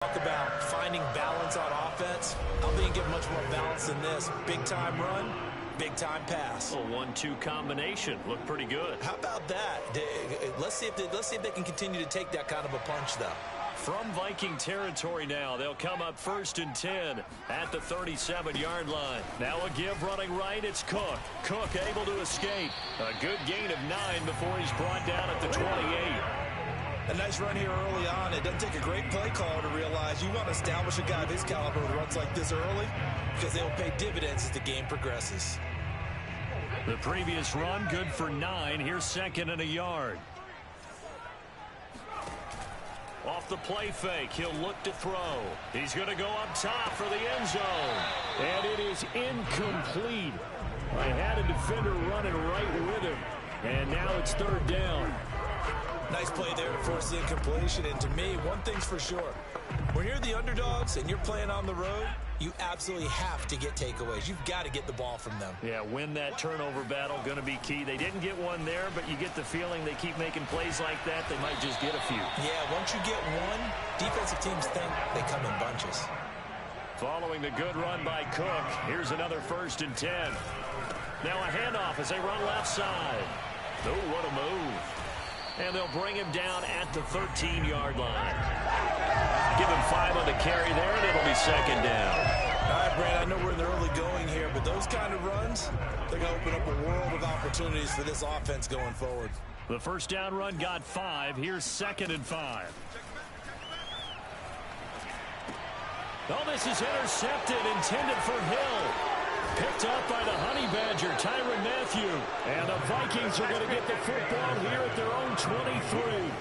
Talk about finding balance on offense. I don't think you get much more balance than this. Big-time run, big-time pass. A 1-2 combination. Looked pretty good. How about that? Let's see if they can continue to take that kind of a punch, though. From Viking territory now, they'll come up 1st and 10 at the 37-yard line. Now a give running right, it's Cook. Cook able to escape. A good gain of 9 before he's brought down at the 28. A nice run here early on. It doesn't take a great play caller to realize you want to establish a guy of his caliber with runs like this early because they'll pay dividends as the game progresses. The previous run, good for 9. Here's 2nd and a yard. Off the play fake, he'll look to throw. He's going to go up top for the end zone. And it is incomplete. I had a defender running right with him. And now it's 3rd down. Nice play there to force the incompletion. And to me, one thing's for sure. When you're the underdogs and you're playing on the road, you absolutely have to get takeaways. You've got to get the ball from them. Yeah, win that turnover battle, going to be key. They didn't get one there, but you get the feeling they keep making plays like that, they might just get a few. Yeah, once you get one, defensive teams think they come in bunches. Following the good run by Cook, here's another 1st and 10. Now a handoff as they run left side. Oh, what a move. And they'll bring him down at the 13-yard line. Give him 5 on the carry there, and it'll be 2nd down. All right, Brad, I know we're in the early going here, but those kind of runs, they're going to open up a world of opportunities for this offense going forward. The 1st down run got 5. Here's 2nd and 5. Oh, this is intercepted, intended for Hill. Picked up by the Honey Badger, Tyrann Mathieu. And the Vikings are going to get the football here at their own 23.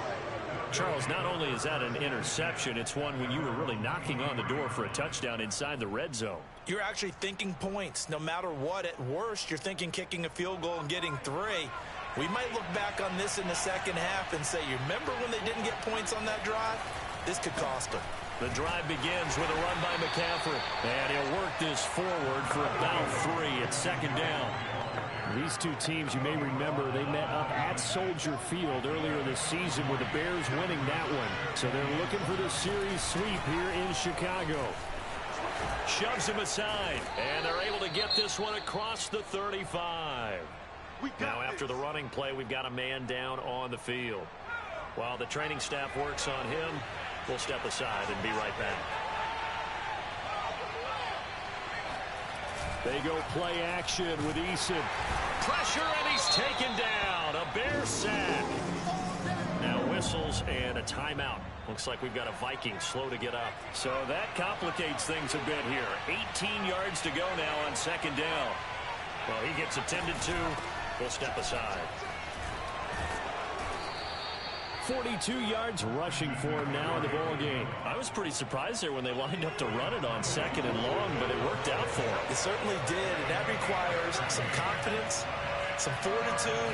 Charles, not only is that an interception, it's one when you were really knocking on the door for a touchdown inside the red zone. You're actually thinking points. No matter what, at worst, you're thinking kicking a field goal and getting 3. We might look back on this in the second half and say, you remember when they didn't get points on that drive? This could cost them. The drive begins with a run by McCaffrey. And he'll work this forward for about 3 at 2nd down. These two teams, you may remember, they met up at Soldier Field earlier this season with the Bears winning that one. So they're looking for the series sweep here in Chicago. Shoves him aside, and they're able to get this one across the 35. Now after the running play, we've got a man down on the field. While the training staff works on him, we'll step aside and be right back. They go play action with Eason. Pressure, and he's taken down. A Bear sack. Now whistles and a timeout. Looks like we've got a Viking slow to get up. So that complicates things a bit here. 18 yards to go now on 2nd down. Well, he gets attended to. We'll step aside. 42 yards rushing for him now in the ball game. I was pretty surprised there when they lined up to run it on 2nd and long, but it worked out for him. It certainly did, and that requires some confidence, some fortitude,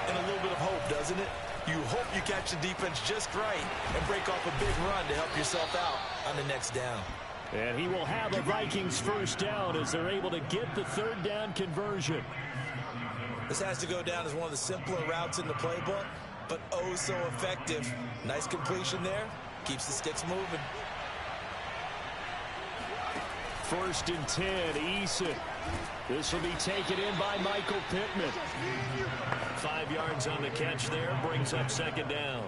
and a little bit of hope, doesn't it? You hope you catch the defense just right and break off a big run to help yourself out on the next down. And he will have a Vikings 1st down as they're able to get the 3rd down conversion. This has to go down as one of the simpler routes in the playbook, but oh so effective. Nice completion there. Keeps the sticks moving. 1st and 10, Eason. This will be taken in by Michael Pittman. 5 yards on the catch there, brings up 2nd down.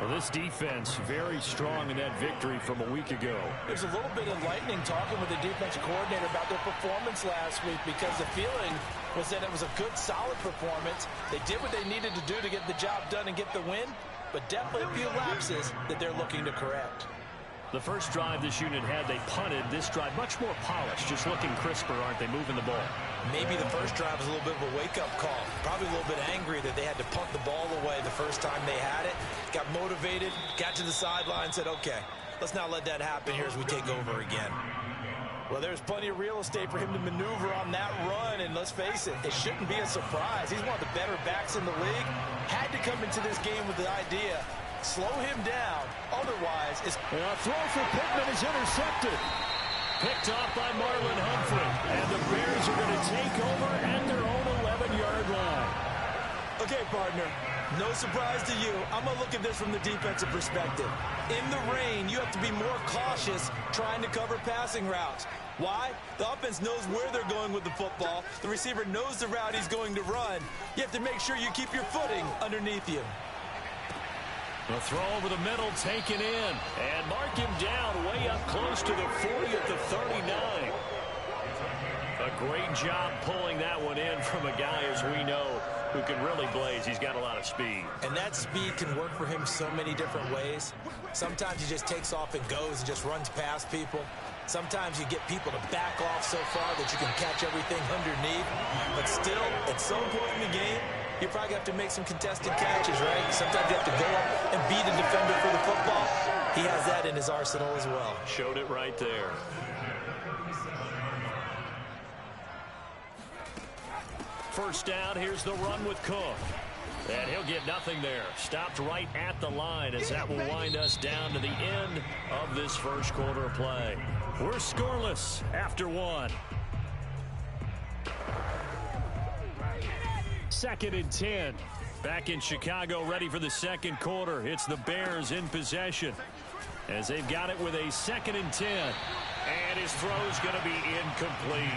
Well, this defense very strong in that victory from a week ago. There's a little bit enlightening talking with the defensive coordinator about their performance last week because the feeling was that it was a good, solid performance. They did what they needed to do to get the job done and get the win, but definitely a few lapses that they're looking to correct. The first drive this unit had, they punted. This drive, much more polished, just looking crisper, aren't they, moving the ball? Maybe the first drive was a little bit of a wake-up call. Probably a little bit angry that they had to punt the ball away the first time they had it. Got motivated, got to the sideline, said, okay, let's not let that happen here as we take over again. Well, there's plenty of real estate for him to maneuver on that run, and let's face it, it shouldn't be a surprise. He's one of the better backs in the league. Had to come into this game with the idea, slow him down, otherwise it's... A throw for Pittman is intercepted. Picked off by Marlon Humphrey, and the Bears are going to take over at their own 11-yard line. Okay, partner. No surprise to you. I'm going to look at this from the defensive perspective. In the rain, you have to be more cautious trying to cover passing routes. Why? The offense knows where they're going with the football. The receiver knows the route he's going to run. You have to make sure you keep your footing underneath you. The throw over the middle, taken in. And mark him down way up close to the 40 at the 39. A great job pulling that one in from a guy, as we know, who can really blaze. He's got a lot of speed. And that speed can work for him so many different ways. Sometimes he just takes off and goes and just runs past people. Sometimes you get people to back off so far that you can catch everything underneath. But still, at some point in the game, you probably have to make some contested catches, right? Sometimes you have to go up and beat a defender for the football. He has that in his arsenal as well. Showed it right there. First down, here's the run with Cook. And he'll get nothing there. Stopped right at the line as that will wind us down to the end of this first quarter of play. We're scoreless after one. 2nd and 10. Back in Chicago, ready for the second quarter. It's the Bears in possession as they've got it with a 2nd and 10. And his throw's going to be incomplete.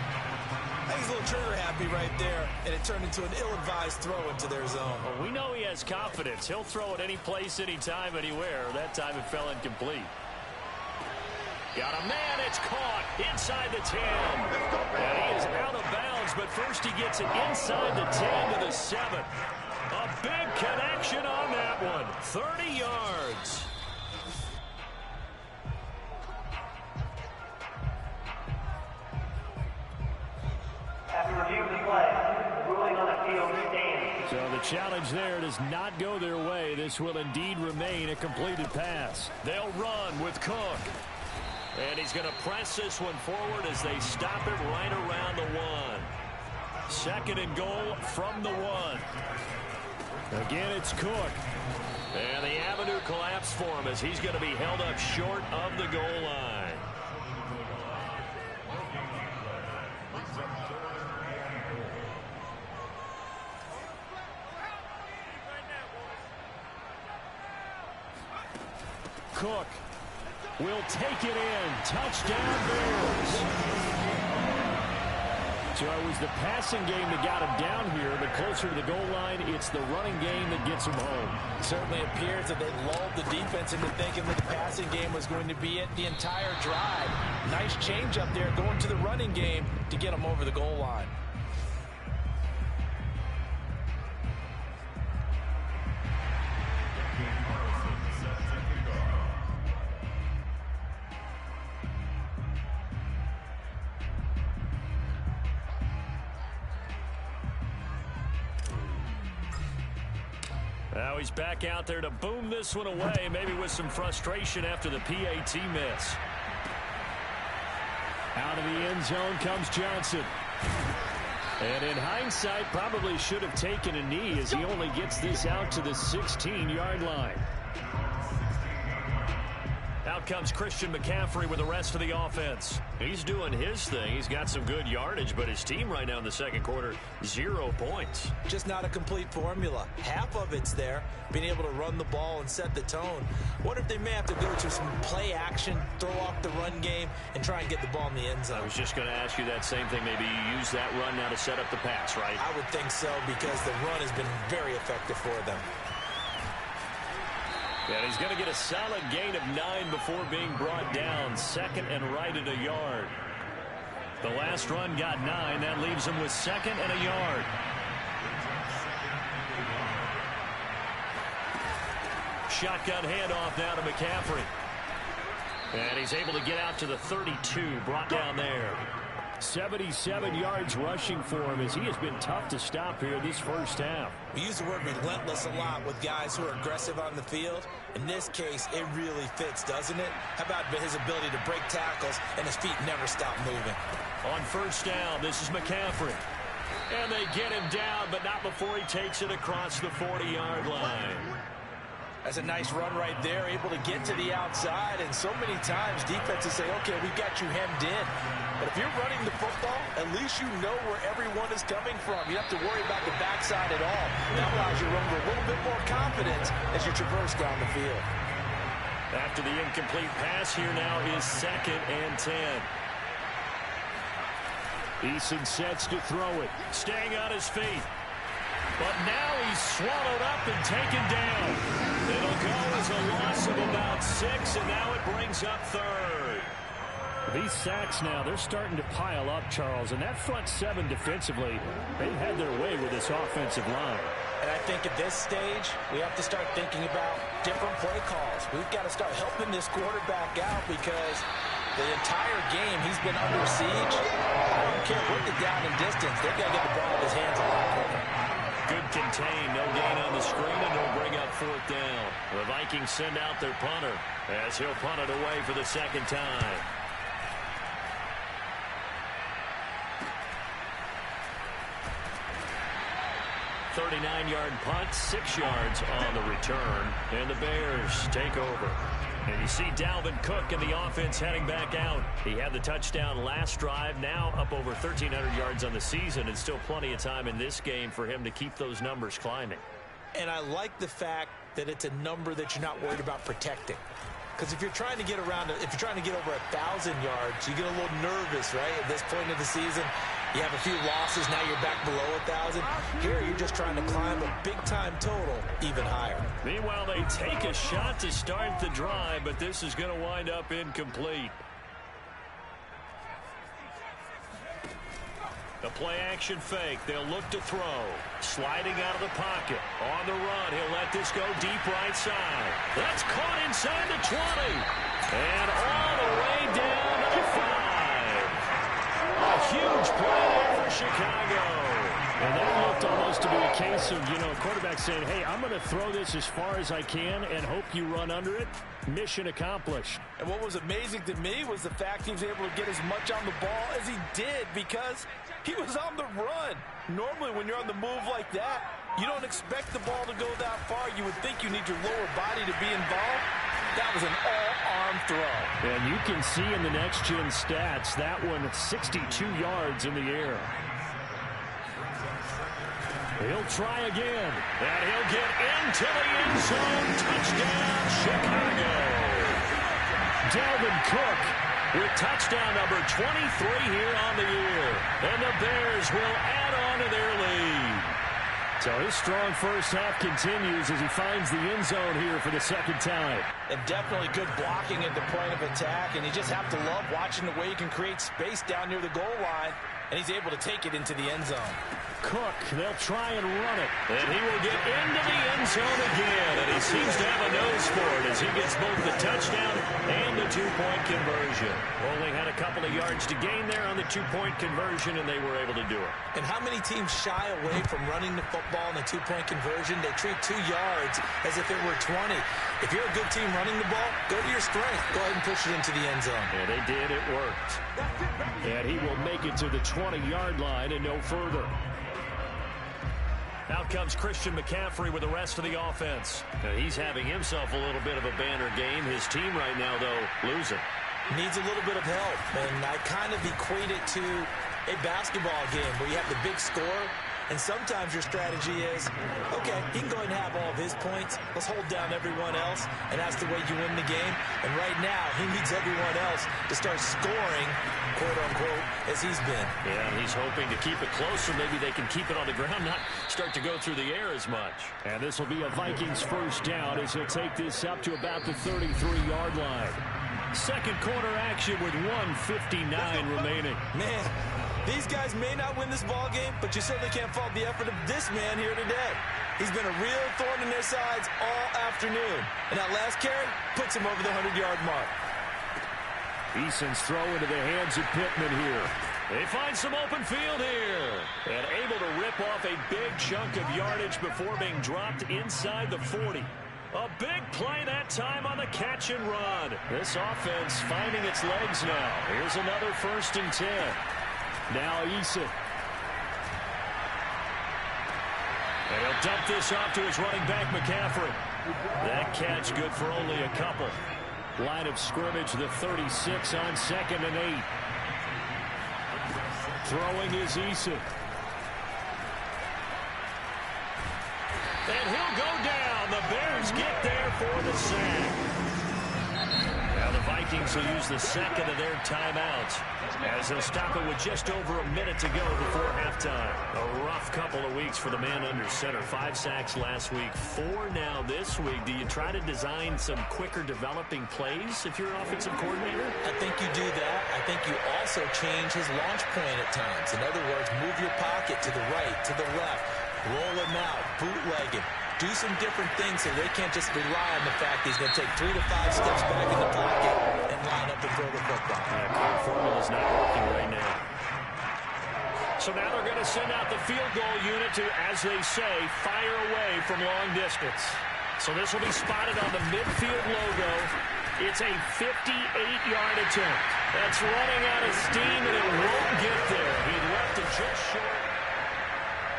He's a little trigger happy right there, and it turned into an ill-advised throw into their zone. Well, we know he has confidence. He'll throw it any place, anytime, anywhere. That time it fell incomplete. Got a man, it's caught inside the 10. And he is out of bounds, but first he gets it inside the 10 to the 7. A big connection on that one. 30 yards. So the challenge there does not go their way. This will indeed remain a completed pass. They'll run with Cook. And he's going to press this one forward as they stop him right around the 1. 2nd and goal from the 1. Again, it's Cook. And the avenue collapsed for him as he's going to be held up short of the goal line. Cook will take it in. Touchdown, Bears. So it was the passing game that got him down here, but closer to the goal line, it's the running game that gets him home. It certainly appears that they lulled the defense into thinking that the passing game was going to be it the entire drive. Nice change up there going to the running game to get him over the goal line. Now he's back out there to boom this one away, maybe with some frustration after the PAT miss. Out of the end zone comes Johnson. And in hindsight, probably should have taken a knee as he only gets this out to the 16-yard line. Out comes Christian McCaffrey with the rest of the offense. He's doing his thing. He's got some good yardage, but his team right now in the second quarter, 0 points. Just not a complete formula. Half of it's there, being able to run the ball and set the tone. What if they may have to go to some play action, throw off the run game, and try and get the ball in the end zone? I was just going to ask you that same thing. Maybe you use that run now to set up the pass, right? I would think so, because the run has been very effective for them. And he's going to get a solid gain of 9 before being brought down. 2nd and right at a yard. The last run got 9. That leaves him with 2nd and a yard. Shotgun handoff now to McCaffrey. And he's able to get out to the 32, brought down there. 77 yards rushing for him as he has been tough to stop here this first half. We use the word relentless a lot with guys who are aggressive on the field. In this case, it really fits, doesn't it? How about his ability to break tackles and his feet never stop moving? On first down, this is McCaffrey. And they get him down, but not before he takes it across the 40-yard line. That's a nice run right there, able to get to the outside, and so many times defenses say, okay, we've got you hemmed in. But if you're running the football, at least you know where everyone is coming from. You don't have to worry about the backside at all. That allows you to run with a little bit more confidence as you traverse down the field. After the incomplete pass, here now is 2nd and 10. Eason sets to throw it, staying on his feet. But now he's swallowed up and taken down. It'll go as a loss of about 6, and now it brings up 3rd. These sacks now, they're starting to pile up, Charles. And that front 7 defensively, they've had their way with this offensive line. And I think at this stage, we have to start thinking about different play calls. We've got to start helping this quarterback out because the entire game he's been under siege. I don't care what the down and distance. They've got to get the ball in his hands a lot quicker. Good contain, no gain on the screen, and it'll bring up 4th down. The Vikings send out their punter as he'll punt it away for the 2nd time. A 39-yard punt, 6 yards on the return, and the Bears take over. And you see Dalvin Cook and the offense heading back out. He had the touchdown last drive, now up over 1,300 yards on the season, and still plenty of time in this game for him to keep those numbers climbing. And I like the fact that it's a number that you're not worried about protecting. Because if you're trying to get around, if you're trying to get over 1,000 yards, you get a little nervous, right? At this point of the season, you have a few losses, now you're back below 1,000. Here, you're just trying to climb a big-time total even higher. Meanwhile, they take a shot to start the drive, but this is going to wind up incomplete. The play-action fake. They'll look to throw. Sliding out of the pocket. On the run. He'll let this go deep right side. That's caught inside the 20. And all the way down to the 5. A huge play there for Chicago. And that looked almost to be a case of, a quarterback saying, hey, I'm going to throw this as far as I can and hope you run under it. Mission accomplished. And what was amazing to me was the fact he was able to get as much on the ball as he did because he was on the run. Normally, when you're on the move like that, you don't expect the ball to go that far. You would think you need your lower body to be involved. That was an all-arm throw. And you can see in the next-gen stats, that one 62 yards in the air. He'll try again. And he'll get into the end zone. Touchdown, Chicago. Dalvin Cook with touchdown number 23 here on the year. And the Bears will add on to their lead. So his strong first half continues as he finds the end zone here for the 2nd time. And definitely good blocking at the point of attack. And you just have to love watching the way he can create space down near the goal line. And he's able to take it into the end zone. Cook, they'll try and run it. And he will get into the end zone again. And he seems to have a nose for it as he gets both the touchdown and the 2-point conversion. Only had a couple of yards to gain there on the 2-point conversion, and they were able to do it. And how many teams shy away from running the football in the 2-point conversion? They treat 2 yards as if it were 20. If you're a good team running the ball, go to your strength. Go ahead and push it into the end zone. Yeah, they did. It worked. And he will make it to the 20-yard line and no further. Out comes Christian McCaffrey with the rest of the offense. He's having himself a little bit of a banner game. His team right now, though, losing. Needs a little bit of help, and I kind of equate it to a basketball game where you have the big score, and sometimes your strategy is, okay, he can go ahead and have all of his points. Let's hold down everyone else, and that's the way you win the game. And right now, he needs everyone else to start scoring, quote-unquote, as he's been. Yeah, and he's hoping to keep it close so maybe they can keep it on the ground, not start to go through the air as much. And this will be a Vikings first down as he'll take this up to about the 33-yard line. Second quarter action with 1:59 remaining. Man, these guys may not win this ball game, but you certainly can't fault the effort of this man here today. He's been a real thorn in their sides all afternoon. And that last carry puts him over the 100-yard mark. Eason's throw into the hands of Pittman here. They find some open field here. And able to rip off a big chunk of yardage before being dropped inside the 40. A big play that time on the catch and run. This offense finding its legs now. Here's another 1st and 10. Now Eason. And he'll dump this off to his running back, McCaffrey. That catch good for only a couple. Line of scrimmage, the 36 on 2nd and 8. Throwing is Eason. And he'll go down. The Bears get there for the sack. Now the Vikings will use the second of their timeouts as they'll stop it with just over a minute to go before halftime. A rough couple of weeks for the man under center. 5 sacks last week, 4 now this week. Do you try to design some quicker developing plays if you're an offensive coordinator? I think you do that. I think you also change his launch point at times. In other words, move your pocket to the right, to the left, roll him out, bootleg him. Do some different things so they can't just rely on the fact that he's going to take 3 to 5 steps back in the pocket and line up and throw the football. Yeah, current formula is not working right now. So now they're going to send out the field goal unit to, as they say, fire away from long distance. So this will be spotted on the midfield logo. It's a 58-yard attempt. That's running out of steam, and it won't get there. He left it just short.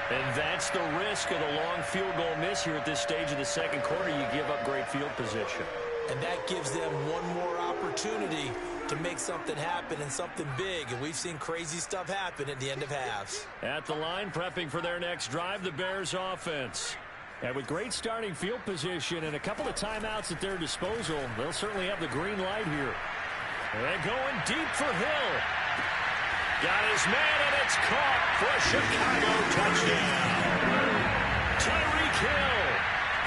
And that's the risk of the long field goal miss here at this stage of the second quarter. You give up great field position. And that gives them one more opportunity to make something happen and something big. And we've seen crazy stuff happen at the end of halves. At the line, prepping for their next drive, the Bears offense. And with great starting field position and a couple of timeouts at their disposal, they'll certainly have the green light here. They're going deep for Hill. Got his man, and it's caught for a Chicago touchdown. Tyreek Hill,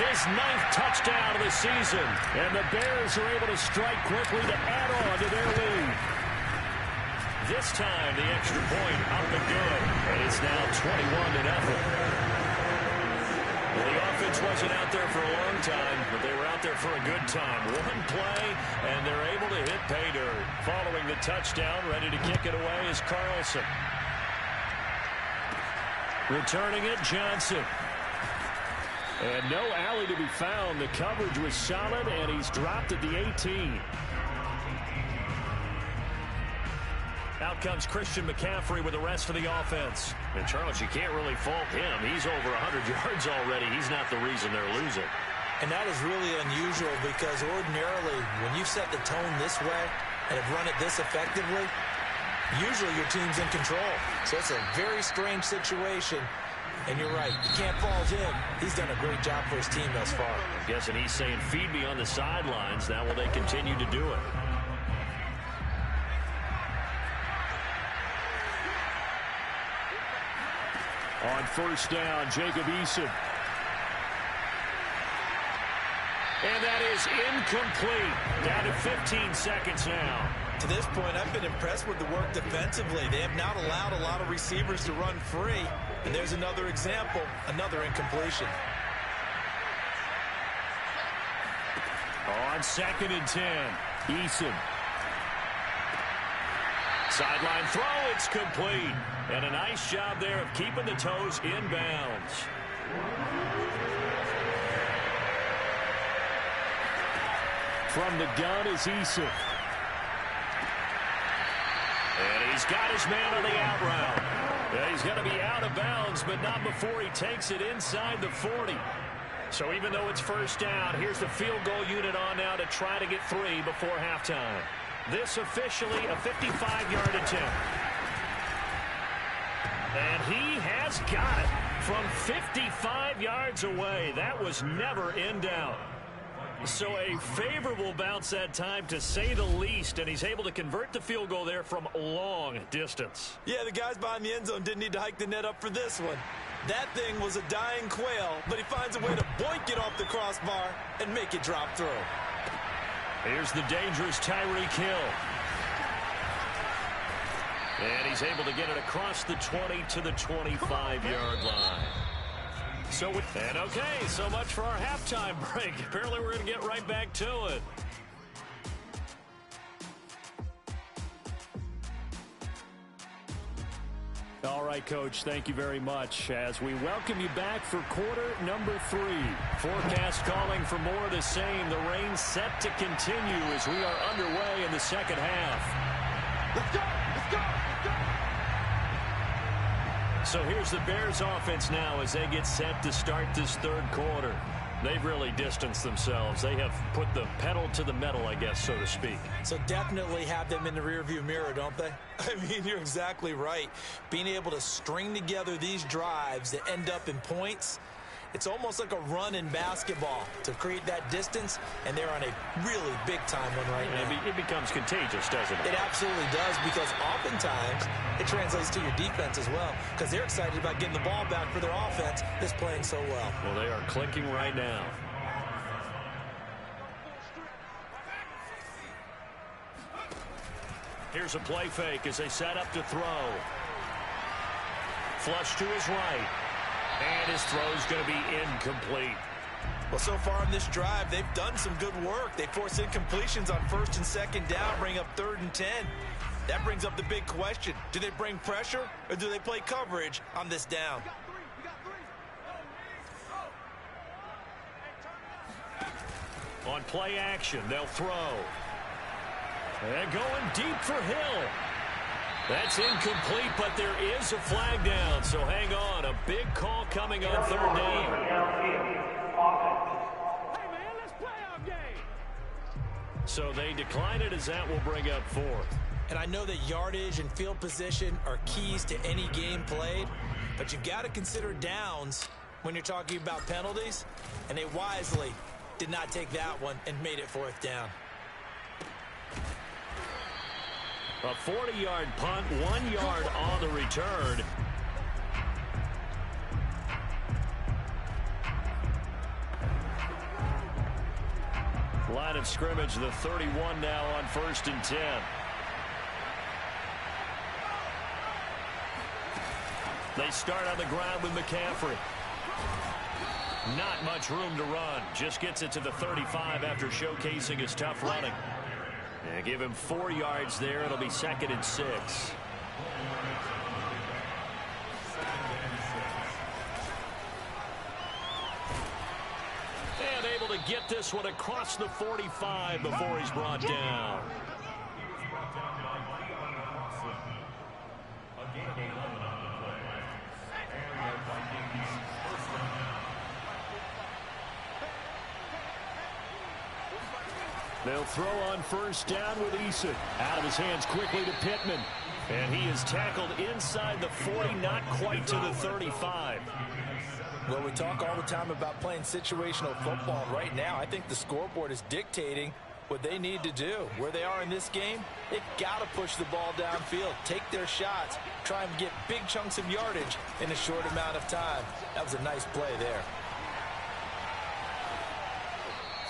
his 9th touchdown of the season. And the Bears are able to strike quickly to add on to their lead. This time, the extra point up and good. And it's now 21-0. Well, the offense wasn't out there for a long time, but they were out there for a good time. One play, and they're able to hit pay dirt. Following the touchdown, ready to kick it away is Carlson. Returning it, Johnson. And no alley to be found. The coverage was solid, and he's dropped at the 18. Out comes Christian McCaffrey with the rest of the offense. And, Charles, you can't really fault him. He's over 100 yards already. He's not the reason they're losing. And that is really unusual because ordinarily when you set the tone this way and have run it this effectively, usually your team's in control. So it's a very strange situation. And you're right. You can't fault him. He's done a great job for his team thus far. I'm guessing he's saying, feed me on the sidelines. Now will they continue to do it? On first down, Jacob Eason. And that is incomplete. Down to 15 seconds now. To this point, I've been impressed with the work defensively. They have not allowed a lot of receivers to run free. And there's another example, another incompletion. On 2nd and 10, Eason. Sideline throw, it's complete. And a nice job there of keeping the toes inbounds. From the gun is Eason. And he's got his man on the out route. Yeah, he's going to be out of bounds, but not before he takes it inside the 40. So even though it's first down, here's the field goal unit on now to try to get 3 before halftime. This officially a 55-yard attempt. And he has got it from 55 yards away. That was never in doubt. So a favorable bounce that time, to say the least, and he's able to convert the field goal there from long distance. Yeah, the guys behind the end zone didn't need to hike the net up for this one. That thing was a dying quail, but he finds a way to boink it off the crossbar and make it drop through. Here's the dangerous Tyreek Hill. And he's able to get it across the 20 to the 25-yard line. And okay, so much for our halftime break. Apparently we're going to get right back to it. All right, Coach, thank you very much as we welcome you back for quarter number 3. Forecast calling for more of the same. The rain set to continue as we are underway in the second half. Let's go! Let's go! Let's go! So here's the Bears offense now as they get set to start this third quarter. They've really distanced themselves. They have put the pedal to the metal, I guess, so to speak. So definitely have them in the rearview mirror, don't they? I mean, you're exactly right. Being able to string together these drives that end up in points, it's almost like a run in basketball to create that distance, and they're on a really big-time one right now. It becomes contagious, doesn't it? It absolutely does, because oftentimes it translates to your defense as well, because they're excited about getting the ball back for their offense that's playing so well. Well, they are clicking right now. Here's a play fake as they set up to throw. Flush to his right. And his throw's going to be incomplete. Well, so far in this drive, they've done some good work. They force incompletions on 1st and 2nd down, bring up 3rd and 10. That brings up the big question. Do they bring pressure or do they play coverage on this down? On play action, they'll throw. And going deep for Hill. That's incomplete, but there is a flag down, so hang on. A big call coming on 3rd down. Hey, man, let's play our game. So they decline it as that will bring up 4th. And I know that yardage and field position are keys to any game played, but you've got to consider downs when you're talking about penalties, and they wisely did not take that one and made it 4th down. A 40-yard punt, 1 yard on the return. Line of scrimmage, the 31 now on 1st and 10. They start on the ground with McCaffrey. Not much room to run. Just gets it to the 35 after showcasing his tough running. And give him 4 yards there. It'll be 2nd and 6. And able to get this one across the 45 before he's brought down. They'll throw on 1st down with Eason. Out of his hands quickly to Pittman. And he is tackled inside the 40, not quite to the 35. Well, we talk all the time about playing situational football. Right now, I think the scoreboard is dictating what they need to do. Where they are in this game, they've got to push the ball downfield, take their shots, try and get big chunks of yardage in a short amount of time. That was a nice play there.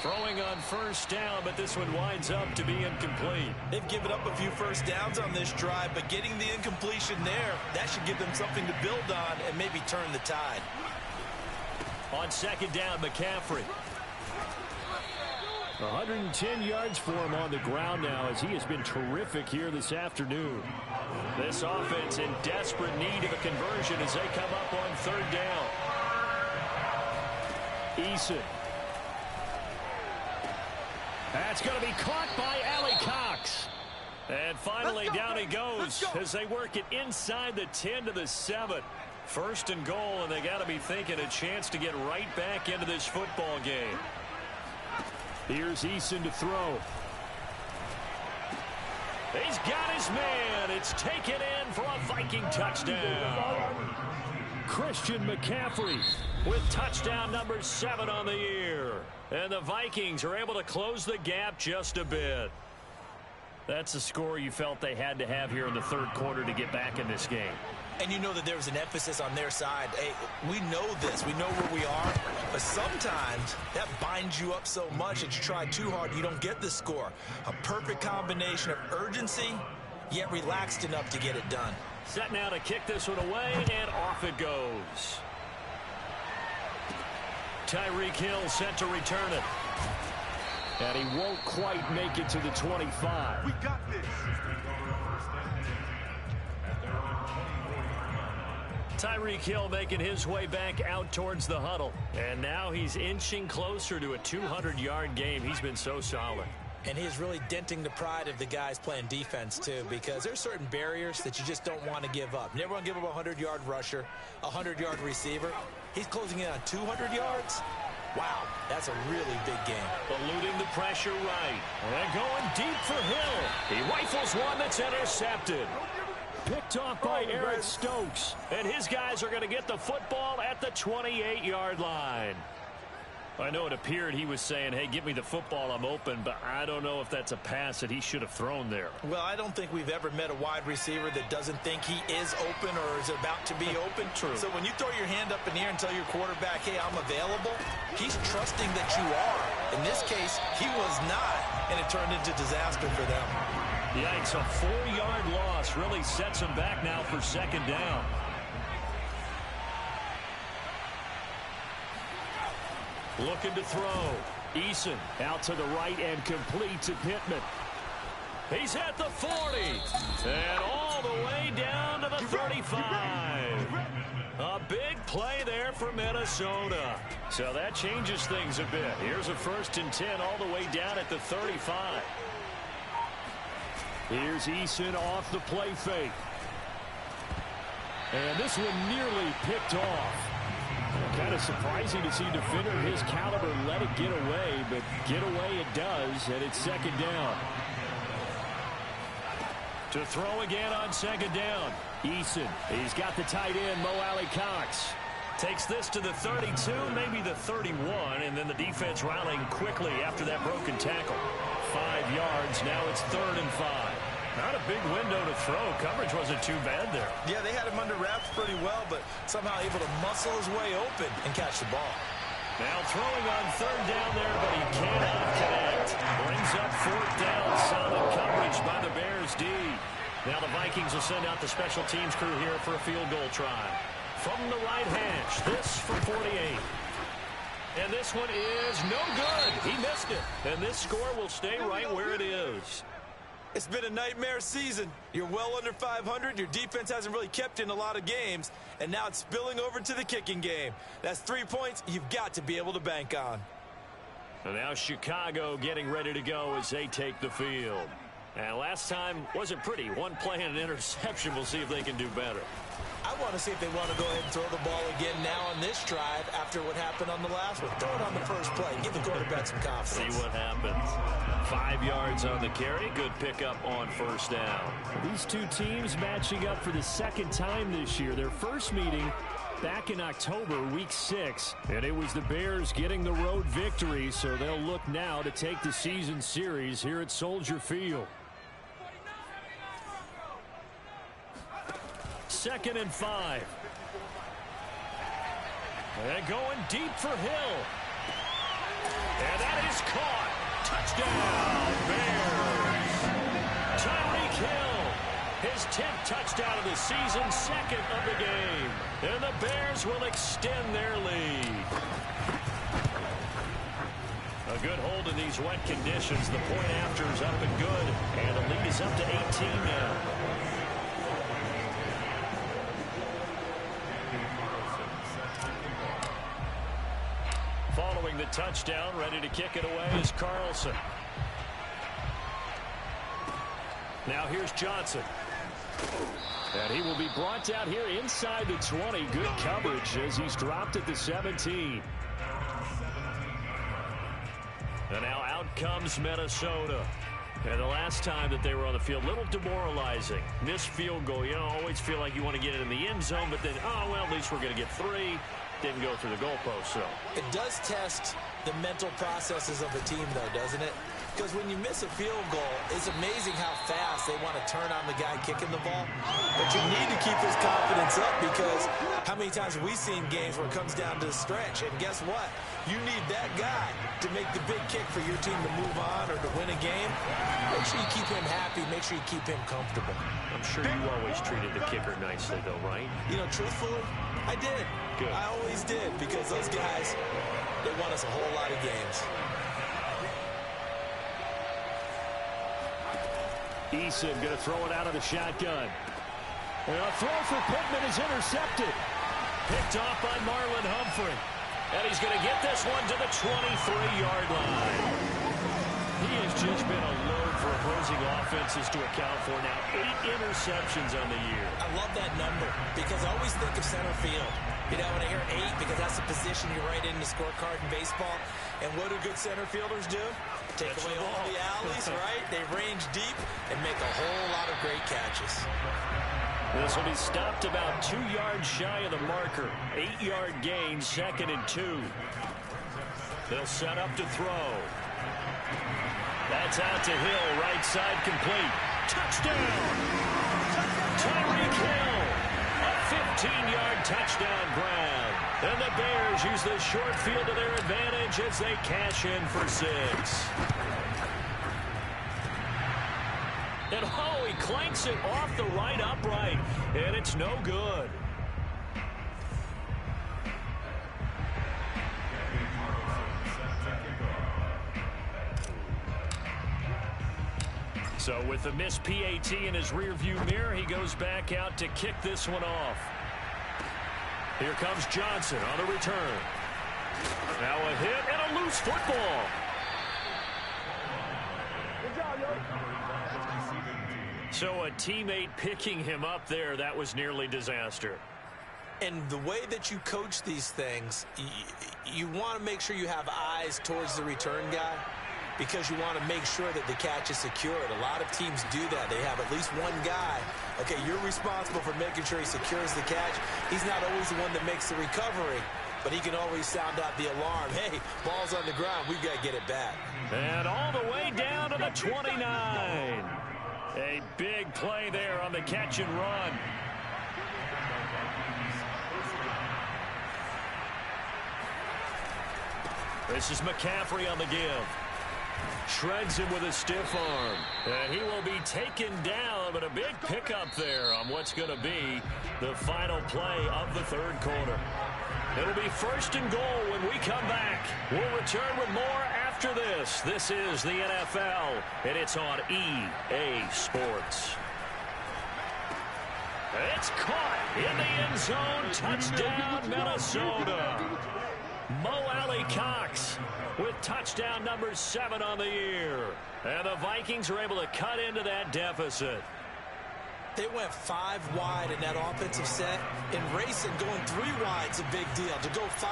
Throwing on 1st down, but this one winds up to be incomplete. They've given up a few 1st downs on this drive, but getting the incompletion there, that should give them something to build on and maybe turn the tide. On 2nd down, McCaffrey. 110 yards for him on the ground now as he has been terrific here this afternoon. This offense in desperate need of a conversion as they come up on 3rd down. Eason. That's going to be caught by Allie Cox. And finally down he goes as they work it inside the 10 to the 7. 1st and goal, and they got to be thinking a chance to get right back into this football game. Here's Eason to throw. He's got his man. It's taken in for a Viking touchdown. Christian McCaffrey with touchdown number 7 on the year. And the Vikings are able to close the gap just a bit. That's the score you felt they had to have here in the 3rd quarter to get back in this game. And you know that there was an emphasis on their side. Hey, we know this. We know where we are. But sometimes that binds you up so much that you try too hard, you don't get the score. A perfect combination of urgency, yet relaxed enough to get it done. Set now to kick this one away, and off it goes. Tyreek Hill set to return it. And he won't quite make it to the 25. We got this. Tyreek Hill making his way back out towards the huddle. And now he's inching closer to a 200-yard game. He's been so solid. And he is really denting the pride of the guys playing defense, too, because there's certain barriers that you just don't want to give up. Never want to give up a 100-yard rusher, a 100-yard receiver. He's closing in on 200 yards. Wow, that's a really big game. Eluding the pressure right. And going deep for Hill. He rifles one that's intercepted. Picked off by Eric Stokes. And his guys are going to get the football at the 28-yard line. I know it appeared he was saying, hey, give me the football, I'm open, but I don't know if that's a pass that he should have thrown there. Well, I don't think we've ever met a wide receiver that doesn't think he is open or is about to be open. True. So when you throw your hand up in the air and tell your quarterback, hey, I'm available, he's trusting that you are. In this case, he was not, and it turned into disaster for them. Yikes, a 4-yard loss really sets him back now for second down. Looking to throw. Eason out to the right and complete to Pittman. He's at the 40. And all the way down to the 35. A big play there for Minnesota. So that changes things a bit. Here's a 1st and 10 all the way down at the 35. Here's Eason off the play fake. And this one nearly picked off. Kind of surprising to see a defender his caliber let it get away, but get away it does, and it's second down. To throw again on second down. Eason, he's got the tight end, Mo Alley-Cox. Takes this to the 32, maybe the 31, and then the defense rallying quickly after that broken tackle. 5 yards, now it's 3rd and 5. Not a big window to throw. Coverage wasn't too bad there. Yeah, they had him under wraps pretty well, but somehow able to muscle his way open and catch the ball. Now throwing on 3rd down there, but he cannot connect. Brings up 4th down. Solid coverage by the Bears D. Now the Vikings will send out the special teams crew here for a field goal try. From the right hash, this from 48. And this one is no good. He missed it. And this score will stay right where it is. It's been a nightmare season. You're well under 500. Your defense hasn't really kept in a lot of games. And now it's spilling over to the kicking game. That's 3 points you've got to be able to bank on. And now Chicago getting ready to go as they take the field. And last time wasn't pretty. One play and an interception. We'll see if they can do better. I want to see if they want to go ahead and throw the ball again now on this drive after what happened on the last one. Throw it on the first play. Give the quarterback some confidence. See what happens. 5 yards on the carry. Good pickup on 1st down. These two teams matching up for the 2nd time this year. Their first meeting back in October, week 6. And it was the Bears getting the road victory, so they'll look now to take the season series here at Soldier Field. 2nd and 5. And going deep for Hill. And that is caught. Touchdown, Bears. Tyreek Hill, his 10th touchdown of the season, 2nd of the game. And the Bears will extend their lead. A good hold in these wet conditions. The point after is up and good. And the lead is up to 18 now. Following the touchdown, ready to kick it away is Carlson. Now here's Johnson. And he will be brought down here inside the 20. Good coverage as he's dropped at the 17. And now out comes Minnesota. And the last time that they were on the field, a little demoralizing. Missed field goal. You know, always feel like you want to get it in the end zone, but then, oh, well, at least we're going to get 3. Didn't go through the goalpost, so. It does test the mental processes of a team, though, doesn't it? Because when you miss a field goal, it's amazing how fast they want to turn on the guy kicking the ball. But you need to keep his confidence up because how many times have we seen games where it comes down to the stretch? And guess what? You need that guy to make the big kick for your team to move on or to win a game. Make sure you keep him happy. Make sure you keep him comfortable. I'm sure you always treated the kicker nicely, though, right? You know, truthfully, I did. Good. I always did because those guys, they won us a whole lot of games. Eason going to throw it out of the shotgun. And a throw for Pittman is intercepted. Picked off by Marlon Humphrey. And he's going to get this one to the 23-yard line. He is just been a load for opposing offenses to account for. Now 8 interceptions on the year. I love that number because I always think of center field. You know, when I hear 8, because that's the position you write in the scorecard in baseball. And what do good center fielders do? Take away all the alleys, right? They range deep and make a whole lot of great catches. This will be stopped about 2 yards shy of the marker. 8-yard gain, 2nd and 2. They'll set up to throw. That's out to Hill, right side complete. Touchdown! Tyreek Hill, a 15-yard touchdown grab. And the Bears use the short field to their advantage as they cash in for 6. And oh, he clanks it off the right upright, and it's no good. So with the missed PAT in his rearview mirror, he goes back out to kick this one off. Here comes Johnson on the return. Now a hit and a loose football. Good job, yo. So a teammate picking him up there, that was nearly disaster. And the way that you coach these things, you want to make sure you have eyes towards the return guy because you want to make sure that the catch is secured. A lot of teams do that. They have at least one guy. Okay, you're responsible for making sure he secures the catch. He's not always the one that makes the recovery, but he can always sound out the alarm. Hey, ball's on the ground. We've got to get it back. And all the way down to the 29. A big play there on the catch and run. This is McCaffrey on the give. Shreds him with a stiff arm. And he will be taken down, but a big pickup there on what's going to be the final play of the 3rd quarter. It'll be 1st and goal when we come back. We'll return with more after this. This is the NFL, and it's on EA Sports. It's caught in the end zone. Touchdown, Minnesota. Mo Alley-Cox with touchdown number 7 on the year. And the Vikings are able to cut into that deficit. They went 5 wide in that offensive set. In racing, going 3 wide's a big deal. To go 5,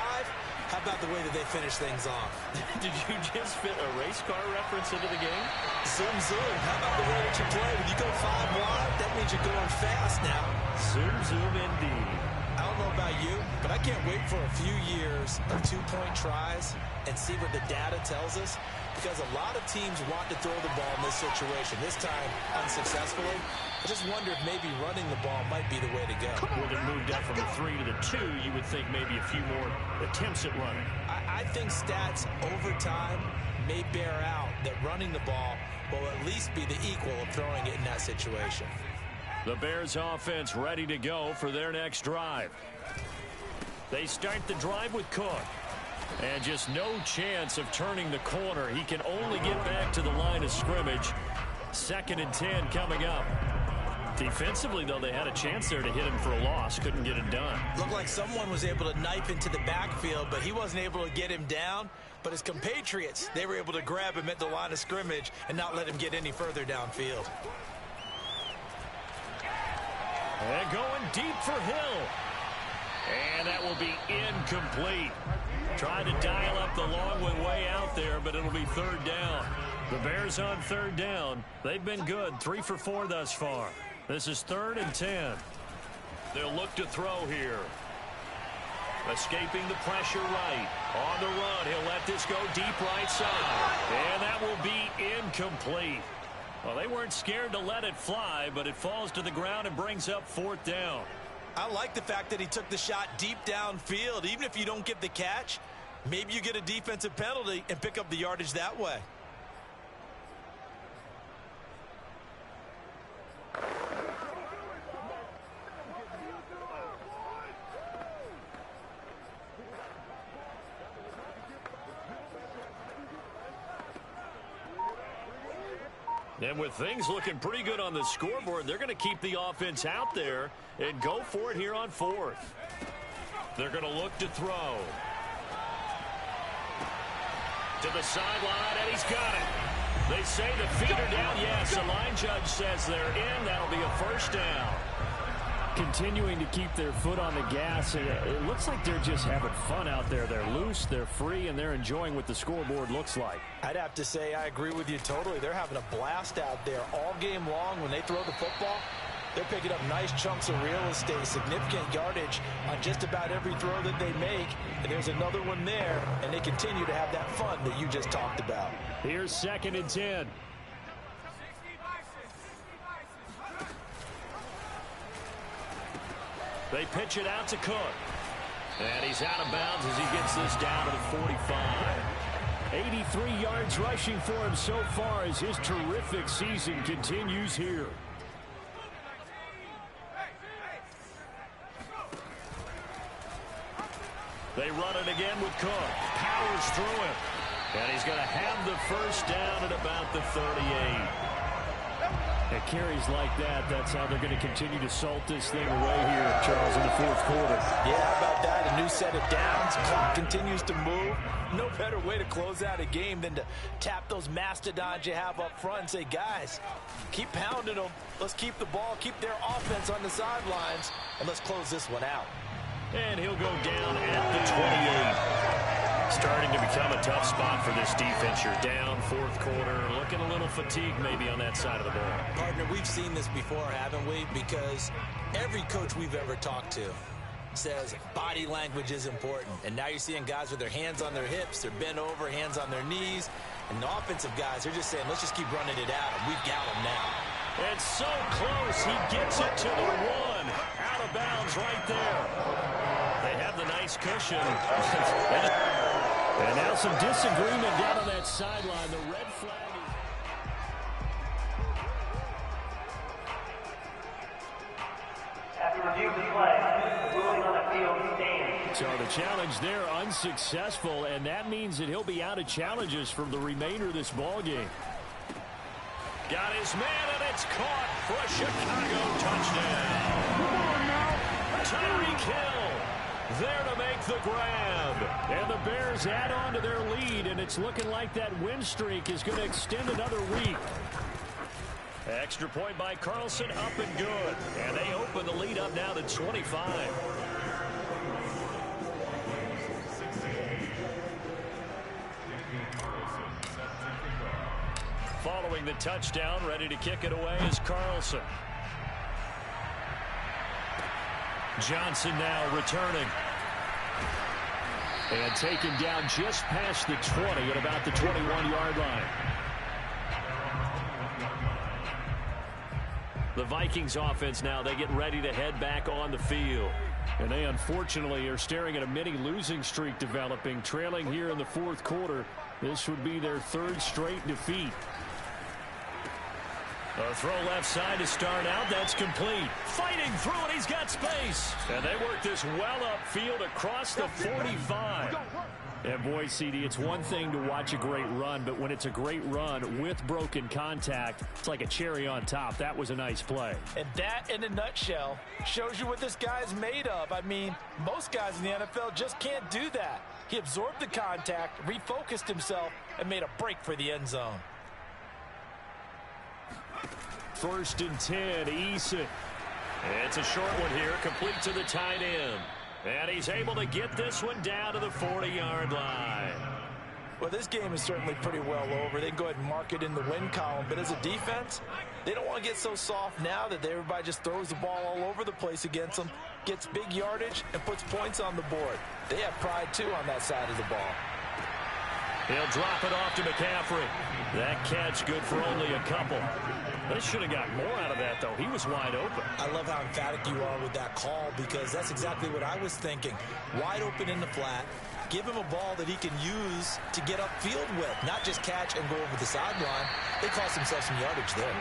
how about the way that they finish things off? Did you just fit a race car reference into the game? Zoom, zoom. How about the way that you play? When you go 5 wide, that means you're going fast now. Zoom, zoom indeed. I don't know about you, but I can't wait for a few years of 2-point tries and see what the data tells us, because a lot of teams want to throw the ball in this situation, this time unsuccessfully. I just wonder if maybe running the ball might be the way to go. With it moved up from the 3 to the 2, you would think maybe a few more attempts at running. I think stats over time may bear out that running the ball will at least be the equal of throwing it in that situation. The Bears offense ready to go for their next drive. They start the drive with Cook. And just no chance of turning the corner. He can only get back to the line of scrimmage. 2nd and 10 coming up. Defensively, though, they had a chance there to hit him for a loss. Couldn't get it done. Looked like someone was able to knife into the backfield, but he wasn't able to get him down. But his compatriots, they were able to grab him at the line of scrimmage and not let him get any further downfield. And going deep for Hill. And that will be incomplete. Trying to dial up the long one way out there, but it'll be 3rd down. The Bears on 3rd down. They've been good, 3 for 4 thus far. This is 3rd and 10. They'll look to throw here. Escaping the pressure right. On the run, he'll let this go deep right side. And that will be incomplete. Well, they weren't scared to let it fly, but it falls to the ground and brings up 4th down. I like the fact that he took the shot deep downfield. Even if you don't get the catch, maybe you get a defensive penalty and pick up the yardage that way. And with things looking pretty good on the scoreboard, they're going to keep the offense out there and go for it here on 4th. They're going to look to throw. To the sideline, and he's got it. They say the feet are down. Yes, the line judge says they're in. That'll be a first down. Continuing to keep their foot on the gas. It looks like they're just having fun out there. They're loose, they're free, and they're enjoying what the scoreboard looks like. I'd have to say I agree with you totally. They're having a blast out there all game long. When they throw the football, they're picking up nice chunks of real estate, significant yardage on just about every throw that they make. And there's another one there, and they continue to have that fun that you just talked about. Here's 2nd and 10. They pitch it out to Cook. And he's out of bounds as he gets this down to the 45. 83 yards rushing for him so far as his terrific season continues here. They run it again with Cook. Powers through it. And he's going to have the first down at about the 38. At carries like that, that's how they're going to continue to salt this thing away here, Charles, in the 4th quarter. Yeah, how about that? A new set of downs. Clock continues to move. No better way to close out a game than to tap those mastodons you have up front and say, guys, keep pounding them. Let's keep the ball, keep their offense on the sidelines, and let's close this one out. And he'll go down at the 28. Starting to become a tough spot for this defense. You're down 4th quarter, looking a little fatigued maybe on that side of the ball. Partner, we've seen this before, haven't we? Because every coach we've ever talked to says body language is important. And now you're seeing guys with their hands on their hips, they're bent over, hands on their knees. And the offensive guys, they're just saying, let's just keep running it at them. We've got them now. It's so close. He gets it to the 1. Out of bounds right there. They have the nice cushion. And now some disagreement down on that sideline. The red flag is... After review of the play, the ruling on the field stands. So the challenge there unsuccessful, and that means that he'll be out of challenges for the remainder of this ball game. Got his man, and it's caught for a Chicago touchdown. Tyreek Hill there to make the grab. And the Bears add on to their lead, and it's looking like that win streak is going to extend another week. Extra point by Carlson, up and good. And they open the lead up now to 25. Following the touchdown, ready to kick it away is Carlson. Johnson now returning. And taken down just past the 20 at about the 21-yard line. The Vikings offense now, they get ready to head back on the field. And they unfortunately are staring at a mini losing streak developing, trailing here in the 4th quarter. This would be their 3rd straight defeat. A throw left side to start out. That's complete. Fighting through it. He's got space. And they work this well upfield across the 45. And boy, CD, it's one thing to watch a great run, but when it's a great run with broken contact, it's like a cherry on top. That was a nice play. And that, in a nutshell, shows you what this guy's made of. I mean, most guys in the NFL just can't do that. He absorbed the contact, refocused himself, and made a break for the end zone. 1st and 10, Eason. It's a short one here, complete to the tight end. And he's able to get this one down to the 40-yard line. Well, this game is certainly pretty well over. They can go ahead and mark it in the win column. But as a defense, they don't want to get so soft now that everybody just throws the ball all over the place against them, gets big yardage, and puts points on the board. They have pride, too, on that side of the ball. He'll drop it off to McCaffrey. That catch good for only a couple. They should have got more out of that, though. He was wide open. I love how emphatic you are with that call because that's exactly what I was thinking. Wide open in the flat. Give him a ball that he can use to get upfield with, not just catch and go over the sideline. They cost themselves some yardage there.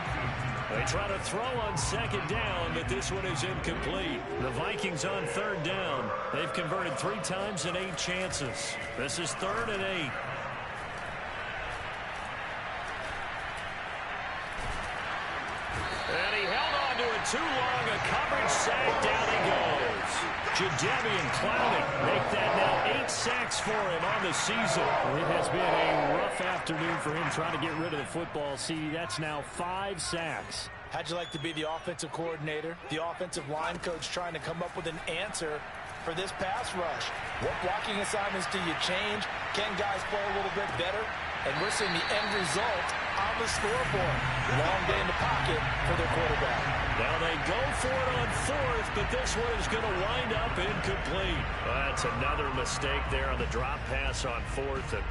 They try to throw on 2nd down, but this one is incomplete. The Vikings on 3rd down. They've converted 3 times in 8 chances. This is 3rd and 8. And he held on to it too long. A coverage sack. Down he goes. Jadeveon Clowney make that now 8 sacks for him on the season. It has been a rough afternoon for him trying to get rid of the football. See, that's now 5 sacks. How'd you like to be the offensive coordinator, the offensive line coach trying to come up with an answer for this pass rush? What blocking assignments do you change? Can guys play a little bit better? And we're seeing the end result on the scoreboard. Long day in the pocket for their quarterback. Now they go for it on 4th, but this one is going to wind up incomplete. That's another mistake there on the drop pass on 4th, and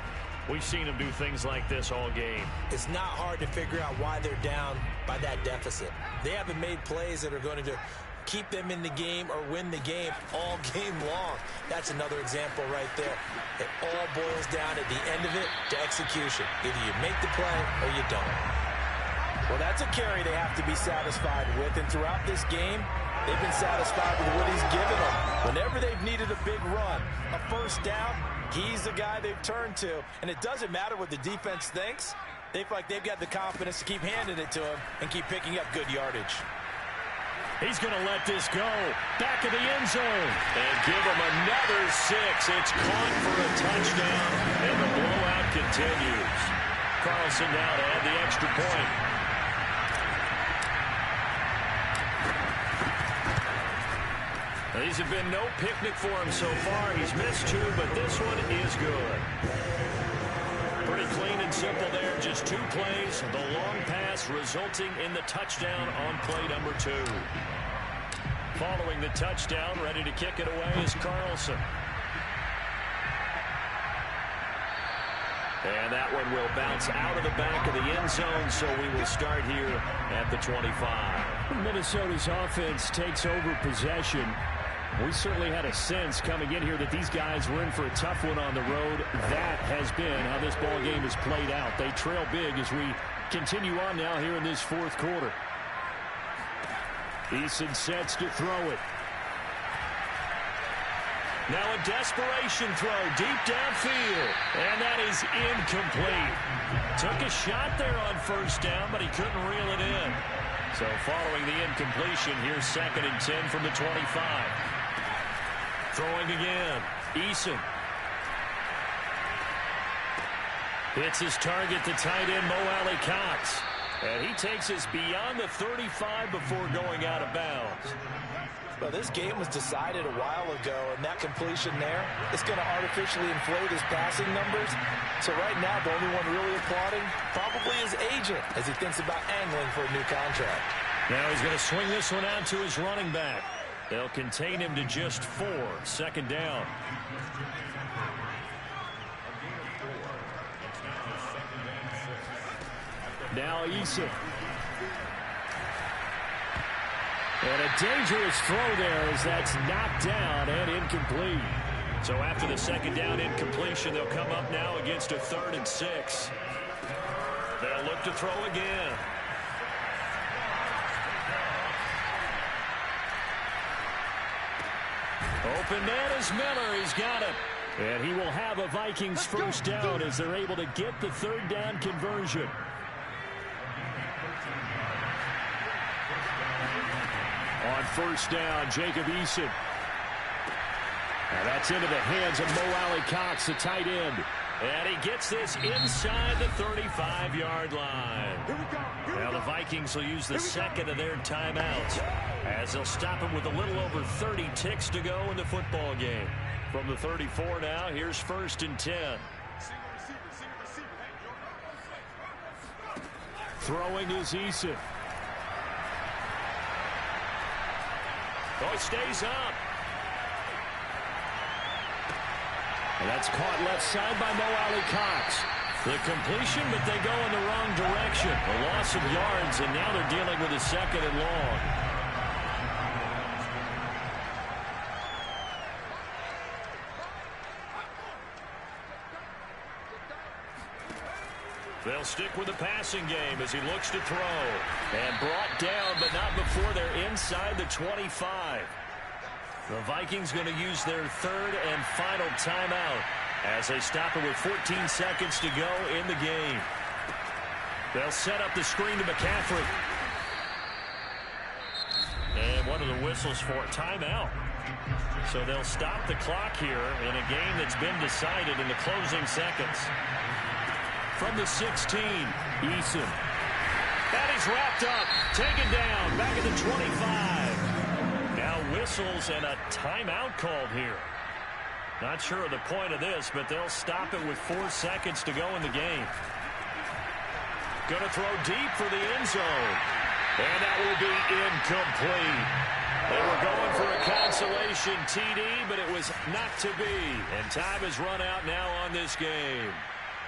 we've seen them do things like this all game. It's not hard to figure out why they're down by that deficit. They haven't made plays that are going to keep them in the game or win the game all game long. That's another example right there. It all boils down at the end of it to execution. Either you make the play or you don't. Well, that's a carry they have to be satisfied with, and throughout this game, they've been satisfied with what he's given them. Whenever they've needed a big run, a first down, he's the guy they've turned to, and it doesn't matter what the defense thinks. They feel like they've got the confidence to keep handing it to him and keep picking up good yardage. He's going to let this go. Back of the end zone. And give him another 6. It's caught for a touchdown, and the blowout continues. Carlson now to add the extra point. These have been no picnic for him so far. He's missed 2, but this one is good. Pretty clean and simple there. Just 2 plays. The long pass resulting in the touchdown on play number 2. Following the touchdown, ready to kick it away is Carlson. And that one will bounce out of the back of the end zone, so we will start here at the 25. Minnesota's offense takes over possession. We certainly had a sense coming in here that these guys were in for a tough one on the road. That has been how this ball game has played out. They trail big as we continue on now here in this 4th quarter. Eason sets to throw it. Now a desperation throw deep downfield, and that is incomplete. Took a shot there on first down, but he couldn't reel it in. So following the incompletion, here's 2nd and 10 from the 25. Throwing again. Eason. Hits his target, the tight end, Mo Alie-Cox. And he takes us beyond the 35 before going out of bounds. Well, this game was decided a while ago, and that completion there is going to artificially inflate his passing numbers. So right now, the only one really applauding probably his agent as he thinks about angling for a new contract. Now he's going to swing this one out to his running back. They'll contain him to just 4. 2nd down. Now Eason. And a dangerous throw there as that's knocked down and incomplete. So after the 2nd down incompletion, they'll come up now against a 3rd and 6. They'll look to throw again. Open man is Miller. He's got it. And he will have a Vikings first down as they're able to get the 3rd down conversion. On first down, Jacob Eason. And that's into the hands of Mo Alie-Cox, the tight end. And he gets this inside the 35-yard line. Now the Vikings will use the 2nd of their timeouts as they'll stop him with a little over 30 ticks to go in the football game. From the 34 now, here's 1st and 10. Throwing is Eason. Oh, he stays up. And that's caught left side by Mo Alie-Cox. The completion, but they go in the wrong direction. A loss of yards, and now they're dealing with a 2nd and long. They'll stick with the passing game as he looks to throw. And brought down, but not before they're inside the 25. The Vikings going to use their 3rd and final timeout as they stop it with 14 seconds to go in the game. They'll set up the screen to McCaffrey. What are the whistles for? Timeout. So they'll stop the clock here in a game that's been decided in the closing seconds. From the 16, Eason. And he's wrapped up, taken down, back at the 25. Now whistles and a timeout called here. Not sure of the point of this, but they'll stop it with 4 seconds to go in the game. Going to throw deep for the end zone. And that will be incomplete. They were going for a consolation TD, but it was not to be. And time has run out now on this game.